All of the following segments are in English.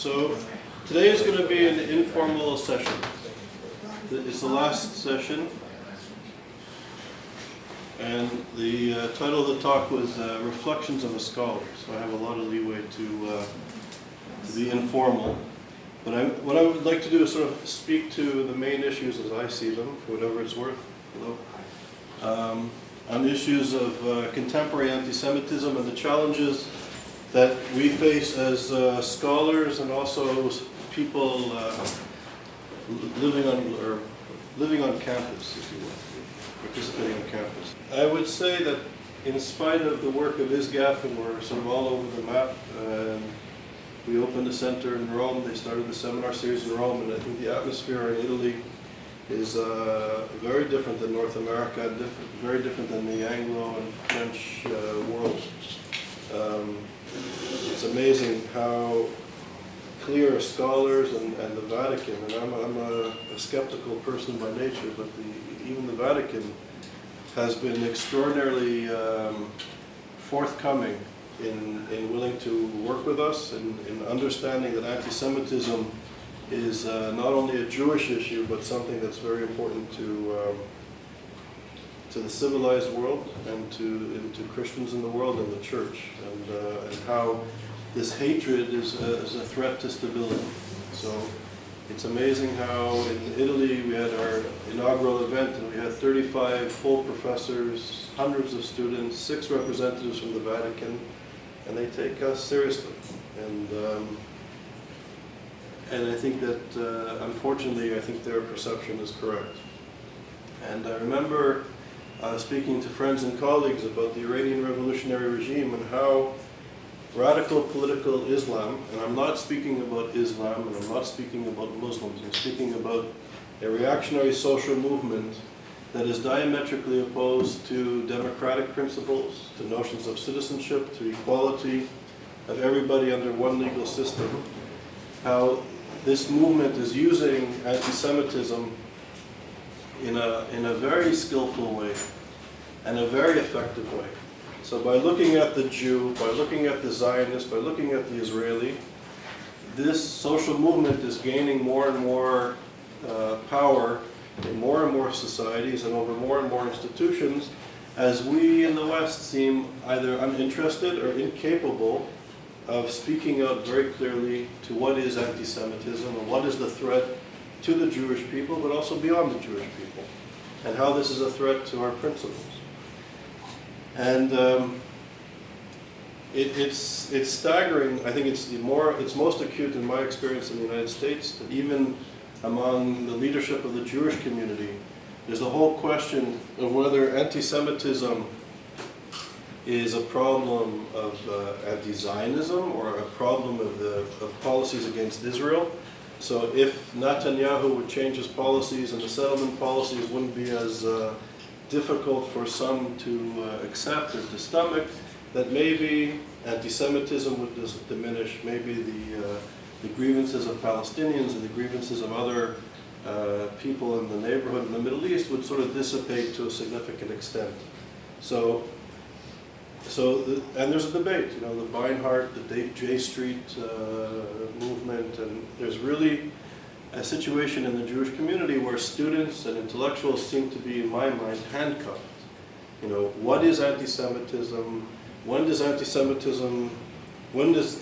So today is going to be an informal session. It's the last session, and the title of the talk was Reflections of a Scholar. So I have a lot of leeway to be informal. But what I would like to do is sort of speak to the main issues as I see them, for whatever it's worth. On issues of contemporary anti-Semitism and the challenges that we face as scholars and also people living on campus, if you will, participating on campus. I would say that in spite of the work of Isgap, and we're sort of all over the map, we opened a center in Rome, they started the seminar series in Rome, and I think the atmosphere in Italy is very different than North America, very different than the Anglo and French world. It's amazing how clear scholars and the Vatican, and I'm a skeptical person by nature, but even the Vatican has been extraordinarily forthcoming in willing to work with us in understanding that anti-Semitism is not only a Jewish issue, but something that's very important to the civilized world and to Christians in the world and the church, and how this hatred is a threat to stability. So it's amazing how in Italy we had our inaugural event and we had 35 full professors, hundreds of students, 6 representatives from the Vatican, and they take us seriously. And I think that, unfortunately, I think their perception is correct. And I remember speaking to friends and colleagues about the Iranian revolutionary regime and how radical political Islam, and I'm not speaking about Islam and I'm not speaking about Muslims, I'm speaking about a reactionary social movement that is diametrically opposed to democratic principles, to notions of citizenship, to equality of everybody under one legal system, how this movement is using anti-Semitism in a very skillful way and a very effective way. So by looking at the Jew, by looking at the Zionist, by looking at the Israeli, this social movement is gaining more and more power in more and more societies and over more and more institutions, as we in the West seem either uninterested or incapable of speaking out very clearly to what is anti-Semitism and what is the threat to the Jewish people, but also beyond the Jewish people, and how this is a threat to our principles. And it's staggering. I think it's most acute in my experience in the United States, that even among the leadership of the Jewish community, there's the whole question of whether anti-Semitism is a problem of anti-Zionism or a problem of policies against Israel. So if Netanyahu would change his policies and the settlement policies wouldn't be as difficult for some to accept or to stomach, that maybe anti-Semitism would diminish, maybe the grievances of Palestinians and the grievances of other people in the neighborhood in the Middle East would sort of dissipate to a significant extent. And there's a debate, the Beinhart, the J Street movement, and there's really a situation in the Jewish community where students and intellectuals seem to be, in my mind, handcuffed. What is anti-Semitism? When does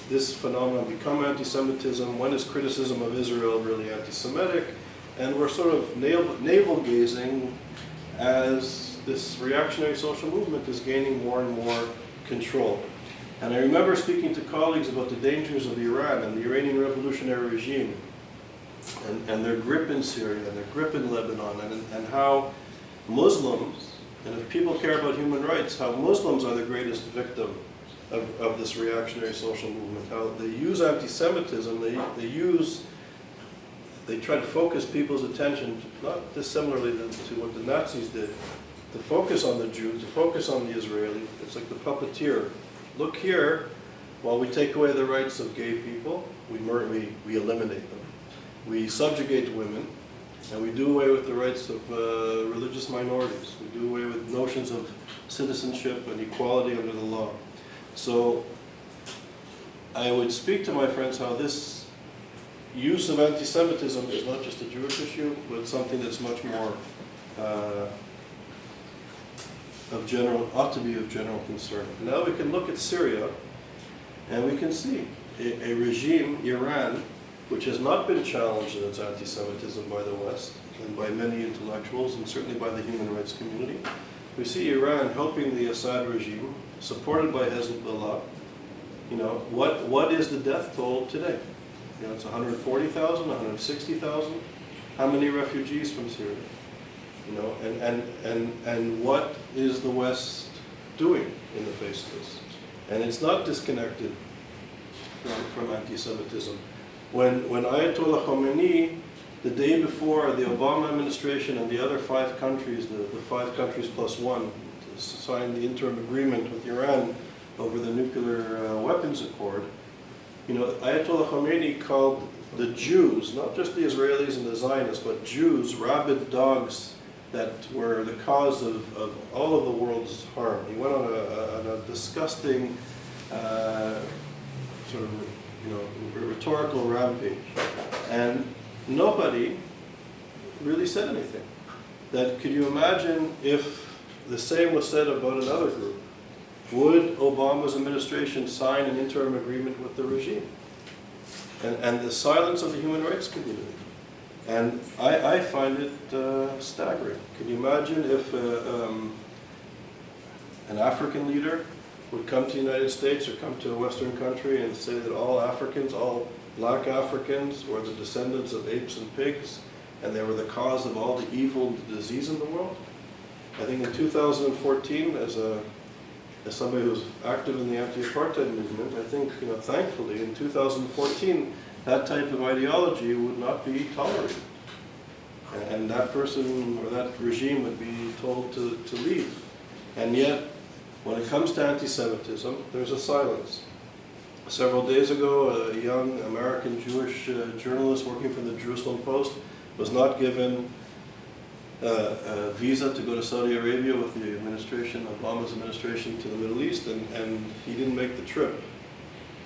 this phenomenon become anti-Semitism? When is criticism of Israel really anti-Semitic? And we're sort of navel-gazing as this reactionary social movement is gaining more and more control. And I remember speaking to colleagues about the dangers of Iran and the Iranian revolutionary regime and their grip in Syria and their grip in Lebanon, and how Muslims, and if people care about human rights, how Muslims are the greatest victim of this reactionary social movement, how they use anti-Semitism, they try to focus people's attention, not dissimilarly to what the Nazis did, to focus on the Jew, to focus on the Israeli. It's like the puppeteer. Look here, while we take away the rights of gay people, we eliminate them. We subjugate women, and we do away with the rights of religious minorities. We do away with notions of citizenship and equality under the law. So I would speak to my friends how this use of anti-Semitism is not just a Jewish issue, but something that's much more ought to be of general concern. Now we can look at Syria, and we can see a regime, Iran, which has not been challenged in its anti-Semitism by the West and by many intellectuals, and certainly by the human rights community. We see Iran helping the Assad regime, supported by Hezbollah. You know, what is the death toll today? You know, it's 140,000, 160,000. How many refugees from Syria? You know, and what is the West doing in the face of this? And it's not disconnected from anti-Semitism. When Ayatollah Khomeini, the day before the Obama administration and the other 5 countries, the 5 countries plus 1, signed the interim agreement with Iran over the nuclear weapons accord, you know, Ayatollah Khomeini called the Jews, not just the Israelis and the Zionists, but Jews, rabid dogs that were the cause of all of the world's harm. He went on a disgusting sort of, you know, rhetorical rampage. And nobody really said anything. That could you imagine if the same was said about another group? Would Obama's administration sign an interim agreement with the regime? And the silence of the human rights community. And I find it staggering. Can you imagine if an African leader would come to the United States or come to a Western country and say that all Africans, all black Africans, were the descendants of apes and pigs, and they were the cause of all the evil and the disease in the world? I think in 2014, as somebody who's active in the anti-apartheid movement, I think, you know, thankfully, in 2014, that type of ideology would not be tolerated. And that person or that regime would be told to leave. And yet, when it comes to anti-Semitism, there's a silence. Several days ago, a young American Jewish journalist working for the Jerusalem Post was not given a visa to go to Saudi Arabia with the administration, Obama's administration, to the Middle East, and he didn't make the trip.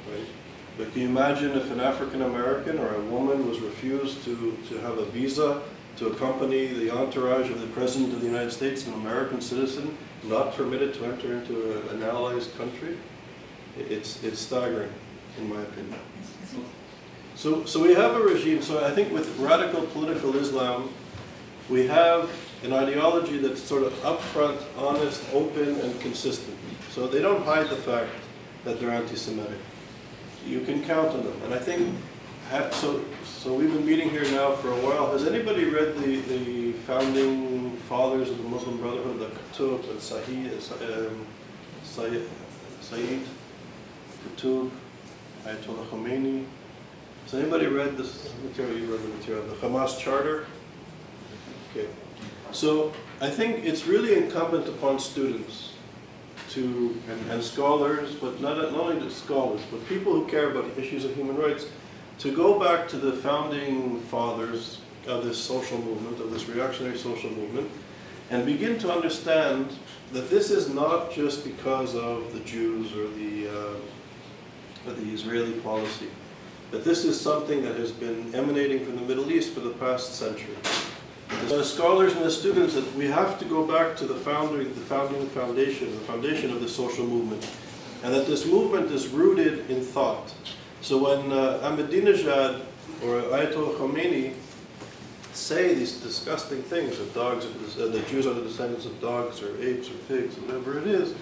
Right? But can you imagine if an African American or a woman was refused to have a visa to accompany the entourage of the President of the United States, an American citizen, not permitted to enter into an allied country? It's staggering, in my opinion. So we have a regime, so I think with radical political Islam, we have an ideology that's sort of upfront, honest, open, and consistent. So they don't hide the fact that they're anti-Semitic. You can count on them. And I think, so we've been meeting here now for a while. Has anybody read the founding fathers of the Muslim Brotherhood, the Qutb and Sayyid, Qutb, Ayatollah Khomeini? Has anybody read this material? You read the material, the Hamas Charter? Okay. So I think it's really incumbent upon students and scholars, but not only just scholars, but people who care about issues of human rights, to go back to the founding fathers of this social movement, of this reactionary social movement, and begin to understand that this is not just because of the Jews or the Israeli policy, that this is something that has been emanating from the Middle East for the past century. The scholars and the students, that we have to go back to the founding foundation, the foundation of the social movement, and that this movement is rooted in thought. So when Ahmadinejad or Ayatollah Khomeini say these disgusting things, that dogs, the Jews are the descendants of dogs or apes or pigs, whatever it is,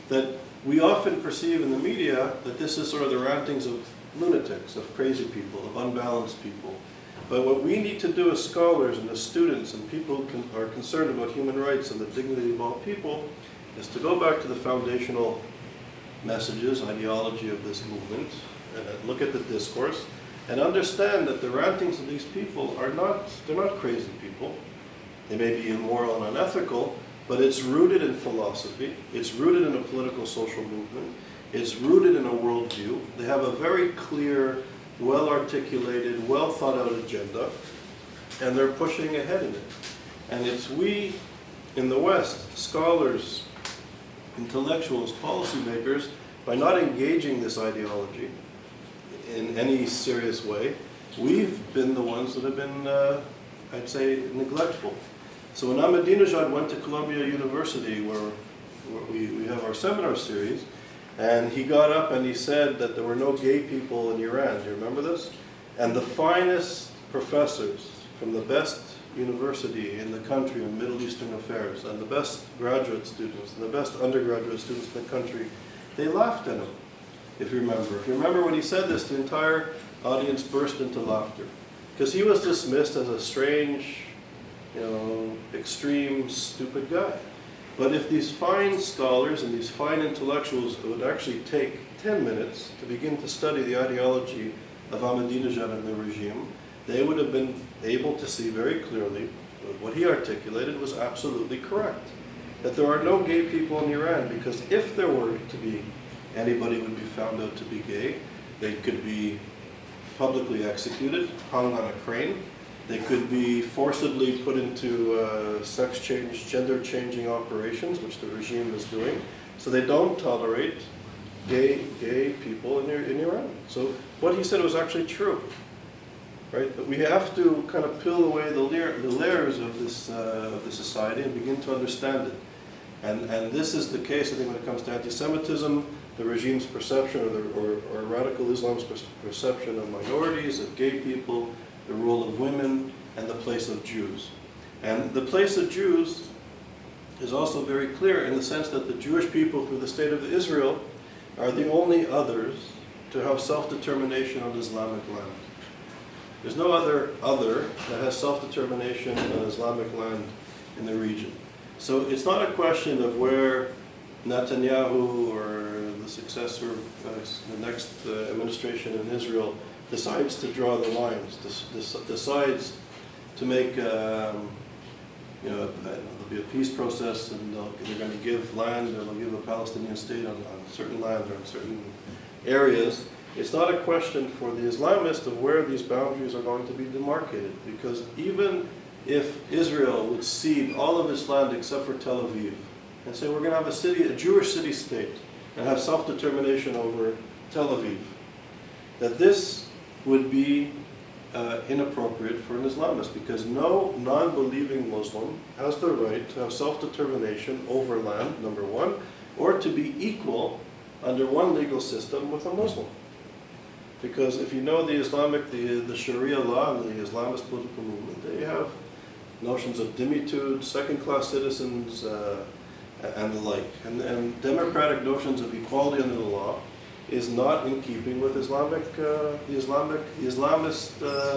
that we often perceive in the media that this is sort of the rantings of lunatics, of crazy people, of unbalanced people. But what we need to do as scholars and as students and people who are concerned about human rights and the dignity of all people is to go back to the foundational messages, ideology of this movement, and look at the discourse, and understand that the rantings of these people they're not crazy people. They may be immoral and unethical, but it's rooted in philosophy, it's rooted in a political social movement, it's rooted in a worldview. They have a very clear, well-articulated, well-thought-out agenda, and they're pushing ahead in it. And it's we in the West, scholars, intellectuals, policymakers, by not engaging this ideology in any serious way, we've been the ones that have been, I'd say, neglectful. So when Ahmadinejad went to Columbia University, where we have our seminar series, and he got up and he said that there were no gay people in Iran. Do you remember this? And the finest professors from the best university in the country in Middle Eastern affairs, and the best graduate students, and the best undergraduate students in the country, they laughed at him, if you remember. If you remember when he said this, the entire audience burst into laughter. Because he was dismissed as a strange, extreme, stupid guy. But if these fine scholars and these fine intellectuals would actually take 10 minutes to begin to study the ideology of Ahmadinejad and the regime, they would have been able to see very clearly that what he articulated was absolutely correct. That there are no gay people in Iran, because if there were to be anybody would be found out to be gay, they could be publicly executed, hung on a crane. They could be forcibly put into sex change, gender changing operations, which the regime is doing. So they don't tolerate gay people in Iran. So what he said was actually true, right? But we have to kind of peel away the layers of this society and begin to understand it. And this is the case, I think, when it comes to anti-Semitism, the regime's perception, or radical Islam's perception of minorities, of gay people, the role of women, and the place of Jews. And the place of Jews is also very clear in the sense that the Jewish people through the state of Israel are the only others to have self-determination on Islamic land. There's no other that has self-determination on Islamic land in the region. So it's not a question of where Netanyahu or the successor, the next administration in Israel decides to draw the lines, decides to make, there'll be a peace process, and they're going to give land, or they'll give a Palestinian state on certain land or on certain areas. It's not a question for the Islamists of where these boundaries are going to be demarcated, because even if Israel would cede all of its land except for Tel Aviv, and say we're going to have a Jewish city-state, and have self-determination over Tel Aviv, that this would be inappropriate for an Islamist, because no non-believing Muslim has the right to have self-determination over land, number one, or to be equal under one legal system with a Muslim. Because if you know the Sharia law and the Islamist political movement, they have notions of dhimitude, second-class citizens, and the like. And democratic notions of equality under the law is not in keeping with the Islamist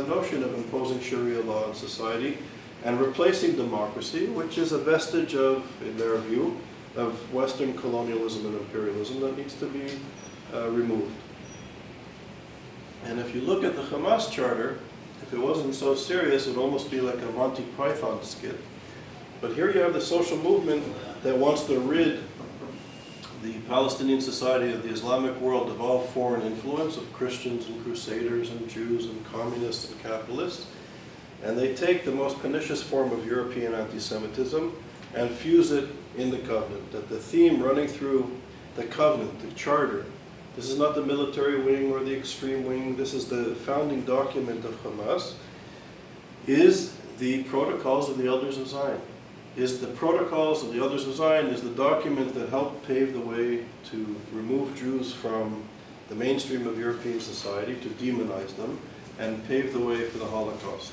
notion of imposing Sharia law in society and replacing democracy, which is a vestige of, in their view, of Western colonialism and imperialism that needs to be removed. And if you look at the Hamas charter, if it wasn't so serious, it would almost be like a Monty Python skit. But here you have the social movement that wants to rid the Palestinian society of the Islamic world of all foreign influence, of Christians and Crusaders and Jews and communists and capitalists. And they take the most pernicious form of European anti-Semitism and fuse it in the covenant. That the theme running through the covenant, the charter, this is not the military wing or the extreme wing, this is the founding document of Hamas, is the Protocols of the Elders of Zion. The Protocols of the Elders of Zion is the document that helped pave the way to remove Jews from the mainstream of European society, to demonize them, and pave the way for the Holocaust.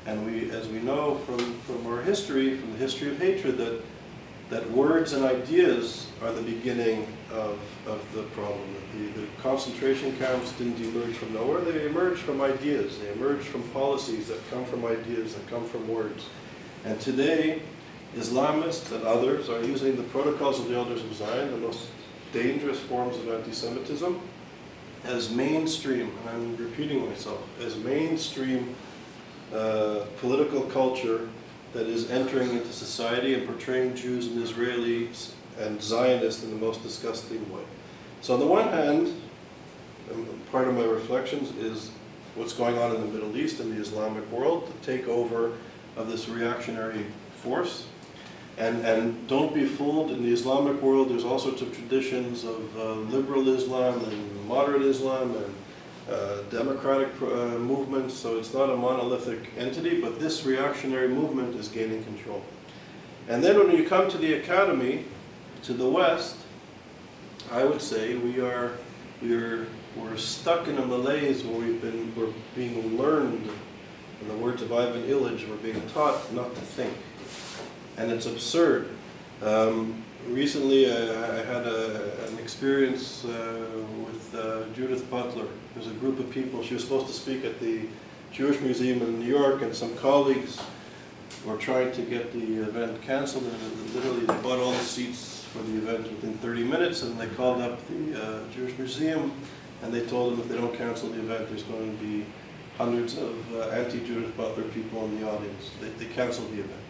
And as we know from our history, from the history of hatred, that words and ideas are the beginning of the problem. The concentration camps didn't emerge from nowhere, they emerged from ideas. They emerged from policies that come from ideas, that come from words. And today, Islamists and others are using the Protocols of the Elders of Zion, the most dangerous forms of anti-Semitism, as mainstream, and I'm repeating myself, as mainstream political culture that is entering into society and portraying Jews and Israelis and Zionists in the most disgusting way. So on the one hand, part of my reflections is what's going on in the Middle East and the Islamic world, the takeover of this reactionary force. And don't be fooled, in the Islamic world there's all sorts of traditions of liberal Islam and moderate Islam and democratic movement, so it's not a monolithic entity, but this reactionary movement is gaining control. And then when you come to the academy, to the West, I would say we're stuck in a malaise where we're being learned, in the words of Ivan Illich, we're being taught not to think. And it's absurd. Recently I had an experience with Judith Butler. There's a group of people, she was supposed to speak at the Jewish Museum in New York, and some colleagues were trying to get the event canceled, and literally they bought all the seats for the event within 30 minutes, and they called up the Jewish Museum, and they told them if they don't cancel the event, there's going to be hundreds of anti-Judith Butler people in the audience. They canceled the event.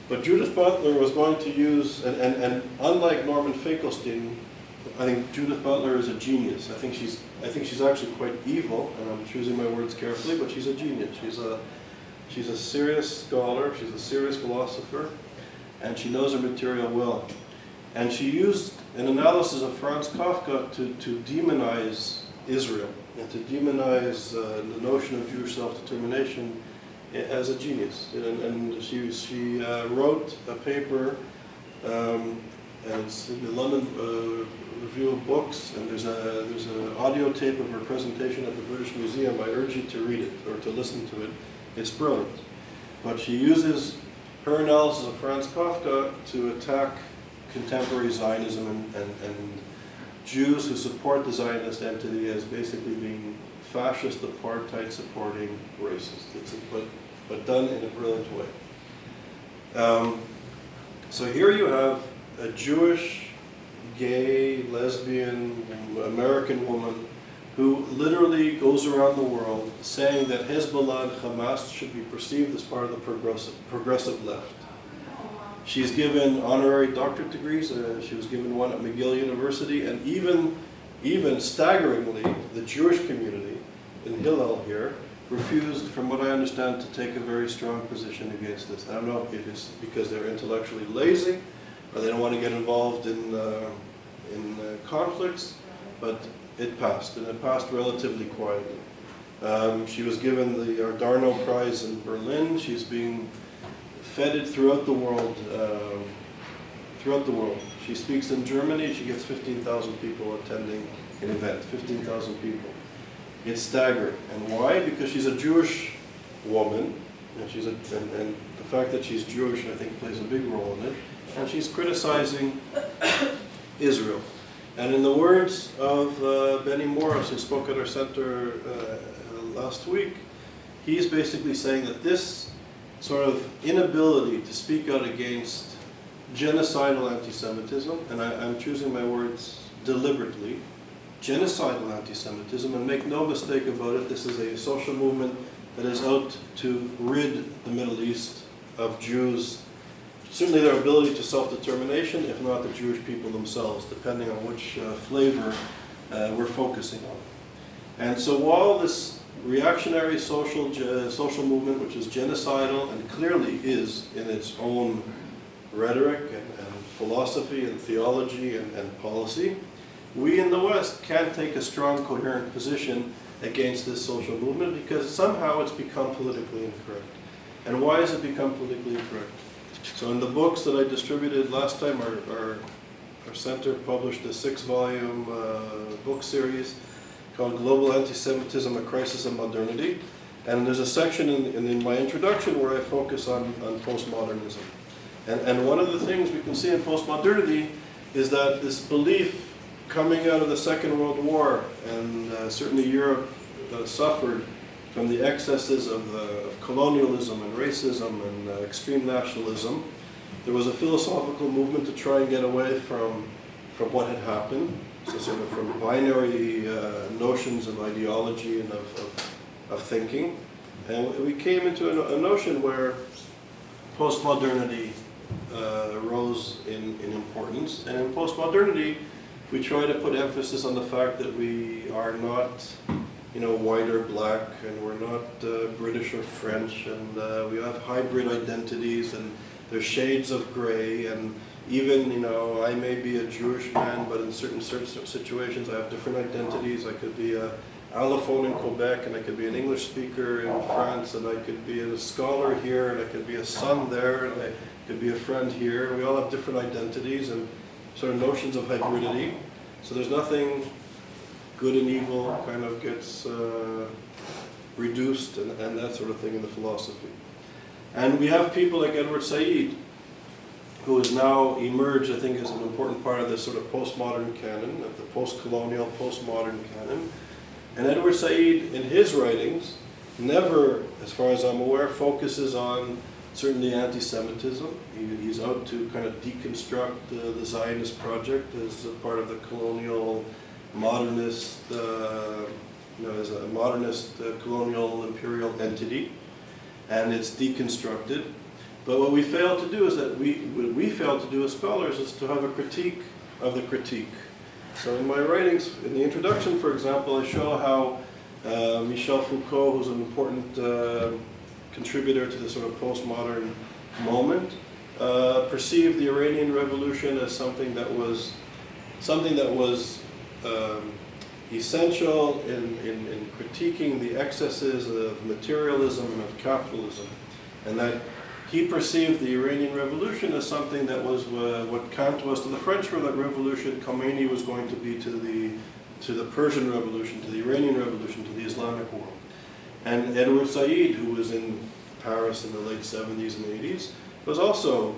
But Judith Butler was going to use, and unlike Norman Finkelstein, I think Judith Butler is a genius. I think she's actually quite evil, and I'm choosing my words carefully, but she's a genius. She's a serious scholar, she's a serious philosopher, and she knows her material well. And she used an analysis of Franz Kafka to demonize Israel, and to demonize the notion of Jewish self-determination as a genius. And she wrote a paper, and it's in the London Review of Books, and there's an audio tape of her presentation at the British Museum. I urge you to read it, or to listen to it. It's brilliant. But she uses her analysis of Franz Kafka to attack contemporary Zionism and Jews who support the Zionist entity as basically being fascist, apartheid-supporting racists. But done in a brilliant way. So here you have a Jewish, gay, lesbian, American woman who literally goes around the world saying that Hezbollah and Hamas should be perceived as part of the progressive left. She's given honorary doctorate degrees. She was given one at McGill University, and even staggeringly, the Jewish community in Hillel here refused, from what I understand, to take a very strong position against this. I don't know if it's because they're intellectually lazy, or they don't want to get involved in conflicts, but it passed, and it passed relatively quietly. She was given the Adorno Prize in Berlin. She's being feted throughout the world. She speaks in Germany. She gets 15,000 people attending an event. 15,000 people. It's staggering. And why? Because she's a Jewish woman, and and the fact that she's Jewish, I think, plays a big role in it. And she's criticizing Israel. And in the words of Benny Morris, who spoke at our center last week, he's basically saying that this sort of inability to speak out against genocidal anti-Semitism, and I'm choosing my words deliberately, genocidal anti-Semitism, and make no mistake about it, this is a social movement that is out to rid the Middle East of Jews, certainly their ability to self-determination, if not the Jewish people themselves, depending on which flavor we're focusing on. And so while this reactionary social movement, which is genocidal and clearly is in its own rhetoric and philosophy and theology and policy, we in the West can't take a strong, coherent position against this social movement because somehow it's become politically incorrect. And why has it become politically incorrect? So in the books that I distributed last time, our center published a 6-volume book series called Global Anti-Semitism, A Crisis in Modernity. And there's a section in my introduction where I focus on postmodernism. And one of the things we can see in postmodernity is that this belief coming out of the Second World War, and certainly Europe suffered from the excesses of colonialism and racism and extreme nationalism. There was a philosophical movement to try and get away from what had happened, so sort of from binary notions of ideology and of thinking. And we came into a notion where postmodernity rose in importance. And in postmodernity, we try to put emphasis on the fact that we are not, white or black, and we're not British or French, and we have hybrid identities, and there's shades of gray, and even, I may be a Jewish man, but in certain situations I have different identities. I could be a allophone in Quebec, and I could be an English speaker in France, and I could be a scholar here, and I could be a son there, and I could be a friend here. We all have different identities and sort of notions of hybridity. So there's nothing good and evil kind of gets reduced and that sort of thing in the philosophy. And we have people like Edward Said, who has now emerged, I think, as an important part of this sort of postmodern canon, of the post-colonial, postmodern canon. And Edward Said, in his writings, never, as far as I'm aware, focuses on certainly anti-Semitism. He's out to kind of deconstruct the Zionist project as a part of the colonial modernist, as a modernist colonial imperial entity, and it's deconstructed. But what we fail to do is that what we fail to do as scholars is to have a critique of the critique. So in my writings, in the introduction, for example, I show how Michel Foucault, who's an important contributor to the sort of postmodern moment, perceived the Iranian Revolution as something that was essential in critiquing the excesses of materialism and of capitalism, and that he perceived the Iranian Revolution as something that was what Kant was to the French Revolution, Khomeini was going to be to the Persian Revolution, to the Iranian Revolution, to the Islamic world. And Edward Said, who was in Paris in the late 70s and 80s, was also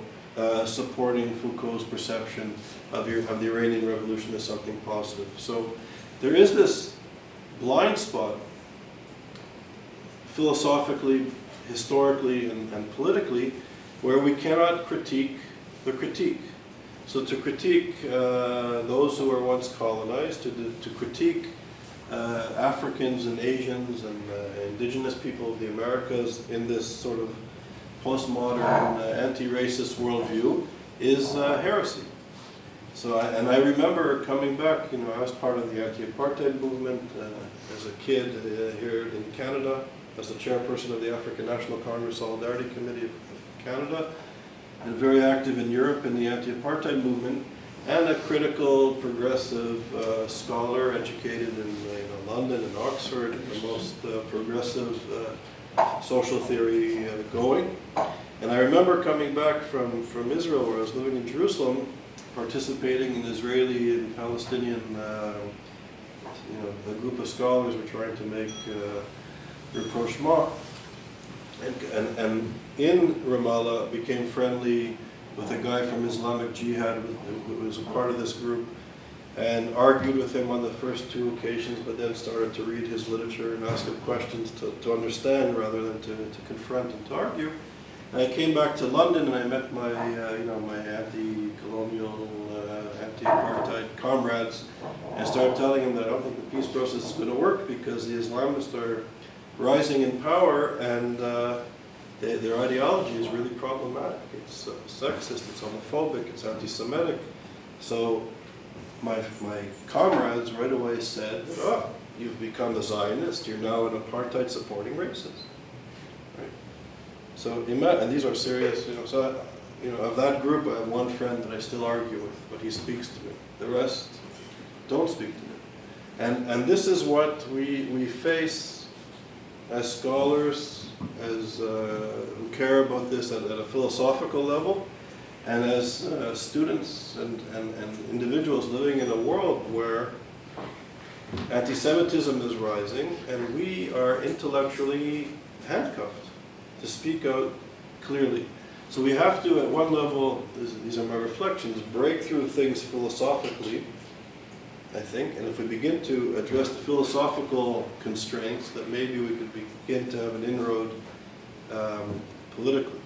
supporting Foucault's perception of the Iranian Revolution as something positive. So there is this blind spot, philosophically, historically, and politically, where we cannot critique the critique. So to critique those who were once colonized, to critique Africans and Asians and indigenous people of the Americas in this sort of postmodern anti-racist worldview is heresy. So, I remember coming back, I was part of the anti-apartheid movement as a kid here in Canada, as the chairperson of the African National Congress Solidarity Committee of Canada, and very active in Europe in the anti-apartheid movement, and a critical, progressive scholar, educated in London and Oxford, the most progressive social theory going. And I remember coming back from Israel, where I was living in Jerusalem, participating in Israeli and Palestinian, a group of scholars were trying to make rapprochement, and in Ramallah became friendly with a guy from Islamic Jihad who was a part of this group, and argued with him on the first two occasions, but then started to read his literature and ask him questions to understand rather than to confront and to argue. And I came back to London and I met my, my anti-colonial, anti-apartheid comrades, and started telling them that I don't think the peace process is going to work because the Islamists are rising in power, and their ideology is really problematic. It's sexist, it's homophobic, it's anti-Semitic. So my comrades right away said, "Oh, you've become a Zionist. You're now an apartheid-supporting racist." Right? So and these are serious. So of that group, I have one friend that I still argue with, but he speaks to me. The rest don't speak to me. And this is what we face as scholars, as who care about this at a philosophical level, and as students and individuals living in a world where anti-Semitism is rising, and we are intellectually handcuffed to speak out clearly. So we have to, at one level, these are my reflections, break through things philosophically, I think, and if we begin to address the philosophical constraints, that maybe we could begin to have an inroad politically.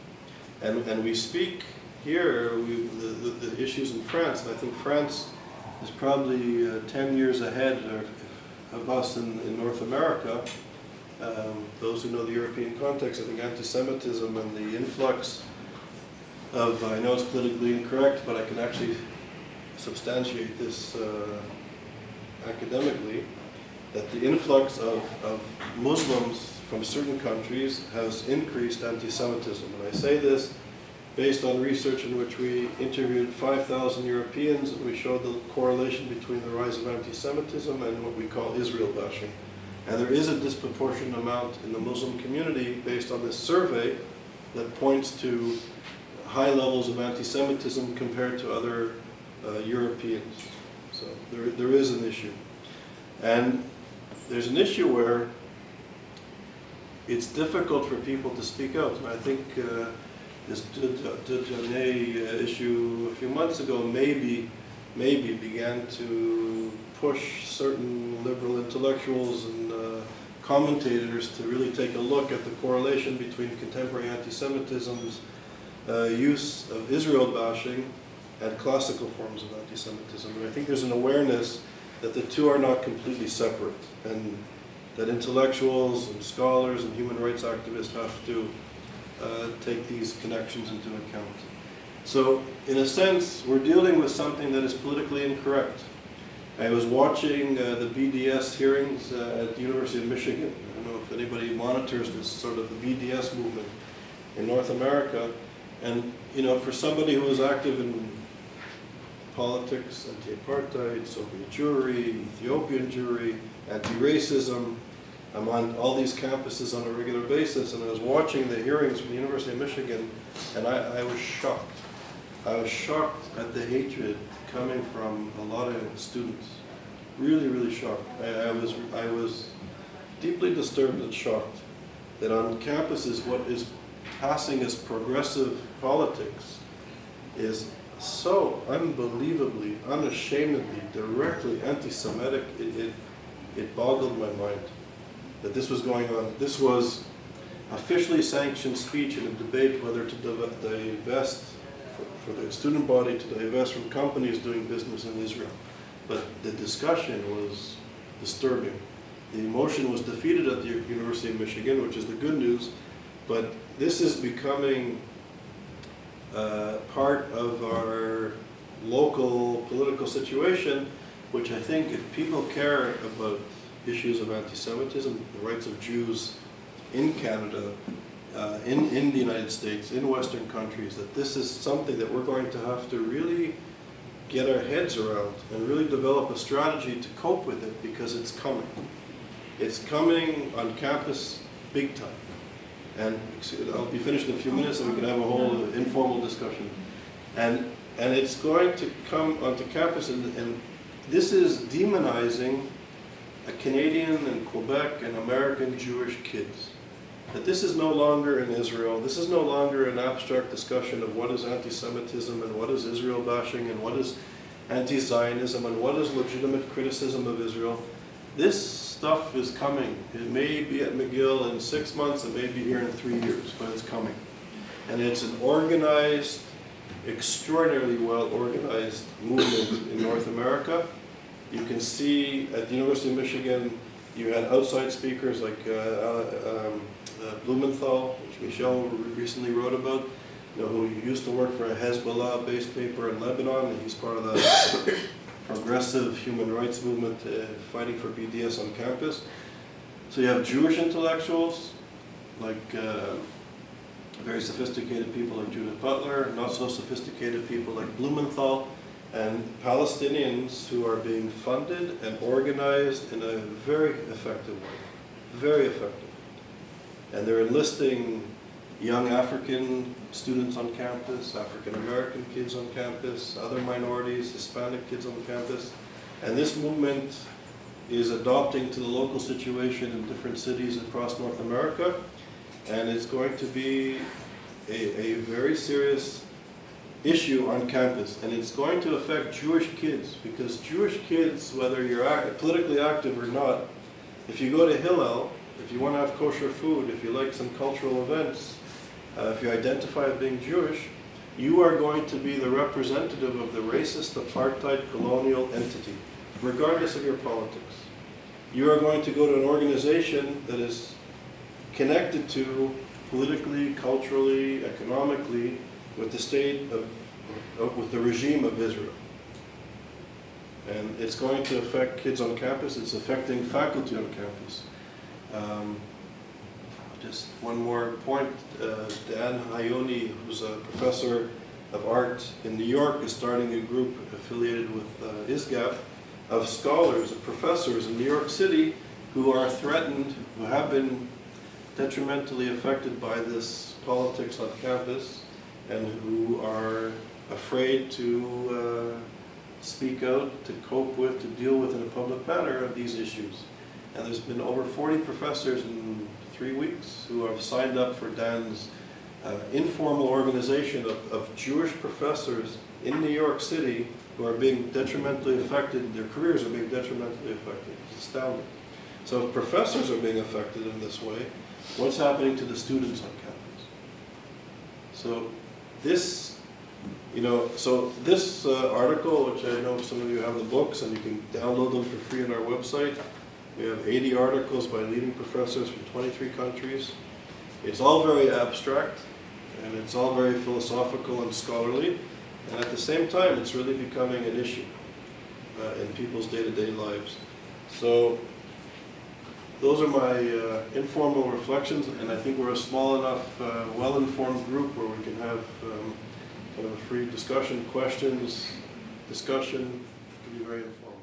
And we speak here, the issues in France, and I think France is probably 10 years ahead of us in North America. Those who know the European context, I think anti-Semitism and the influx of, I know it's politically incorrect, but I can actually substantiate this academically, that the influx of Muslims from certain countries has increased anti-Semitism. And I say this based on research in which we interviewed 5,000 Europeans, and we showed the correlation between the rise of anti-Semitism and what we call Israel bashing. And there is a disproportionate amount in the Muslim community based on this survey that points to high levels of anti-Semitism compared to other Europeans. So there is an issue. And there's an issue where it's difficult for people to speak out. And I think this Dujane issue a few months ago maybe began to push certain liberal intellectuals and commentators to really take a look at the correlation between contemporary anti-Semitism's use of Israel bashing and classical forms of anti-Semitism. And I think there's an awareness that the two are not completely separate, and that intellectuals and scholars and human rights activists have to take these connections into account. So, in a sense, we're dealing with something that is politically incorrect. I was watching the BDS hearings at the University of Michigan. I don't know if anybody monitors this sort of the BDS movement in North America. And, you know, for somebody who was active in politics, anti-apartheid, Soviet Jewry, Ethiopian Jewry, anti-racism, I'm on all these campuses on a regular basis, and I was watching the hearings from the University of Michigan, and I was shocked. I was shocked at the hatred coming from a lot of students. Really, really shocked. I was deeply disturbed and shocked that on campuses what is passing as progressive politics is so unbelievably, unashamedly, directly anti-Semitic. It boggled my mind that this was going on. This was officially sanctioned speech in a debate whether to divest, for the student body to divest from companies doing business in Israel. But the discussion was disturbing. The motion was defeated at the University of Michigan, which is the good news, but this is becoming part of our local political situation, which I think if people care about issues of anti-Semitism, the rights of Jews in Canada, in the United States, in Western countries, that this is something that we're going to have to really get our heads around and really develop a strategy to cope with it, because it's coming. It's coming on campus big time. And I'll be finished in a few minutes and we can have a whole informal discussion. And it's going to come onto campus, and this is demonizing a Canadian and Quebec and American Jewish kids. That this is no longer in Israel, this is no longer an abstract discussion of what is anti-Semitism and what is Israel bashing and what is anti-Zionism and what is legitimate criticism of Israel. This stuff is coming. It may be at McGill in 6 months, it may be here in 3 years, but it's coming. And it's an organized, extraordinarily well organized movement in North America. You can see at the University of Michigan, you had outside speakers like Blumenthal, which Michelle recently wrote about, who used to work for a Hezbollah-based paper in Lebanon, and he's part of the progressive human rights movement fighting for BDS on campus. So you have Jewish intellectuals, like very sophisticated people like Judith Butler, not so sophisticated people like Blumenthal, and Palestinians who are being funded and organized in a very effective way, very effective. And they're enlisting young African students on campus, African American kids on campus, other minorities, Hispanic kids on campus. And this movement is adopting to the local situation in different cities across North America. And it's going to be a very serious issue on campus. And it's going to affect Jewish kids, because Jewish kids, whether you're politically active or not, if you go to Hillel, if you want to have kosher food, if you like some cultural events, if you identify as being Jewish, you are going to be the representative of the racist, apartheid, colonial entity, regardless of your politics. You are going to go to an organization that is connected to politically, culturally, economically, with the state with the regime of Israel. And it's going to affect kids on campus, it's affecting faculty on campus. Just one more point, Dan Hayoni, who's a professor of art in New York, is starting a group affiliated with Isgap of scholars, of professors in New York City who are threatened, who have been detrimentally affected by this politics on campus, and who are afraid to speak out, to cope with, to deal with in a public manner these issues. And there's been over 40 professors in 3 weeks who have signed up for Dan's informal organization of Jewish professors in New York City who are being detrimentally affected, their careers are being detrimentally affected. It's astounding. So if professors are being affected in this way, what's happening to the students on campus? So this, article, which I know some of you have the books and you can download them for free on our website. We have 80 articles by leading professors from 23 countries. It's all very abstract, and it's all very philosophical and scholarly, and at the same time, it's really becoming an issue in people's day-to-day lives. So those are my informal reflections, and I think we're a small enough, well-informed group where we can have kind of a free discussion, questions, discussion. It can be very informal.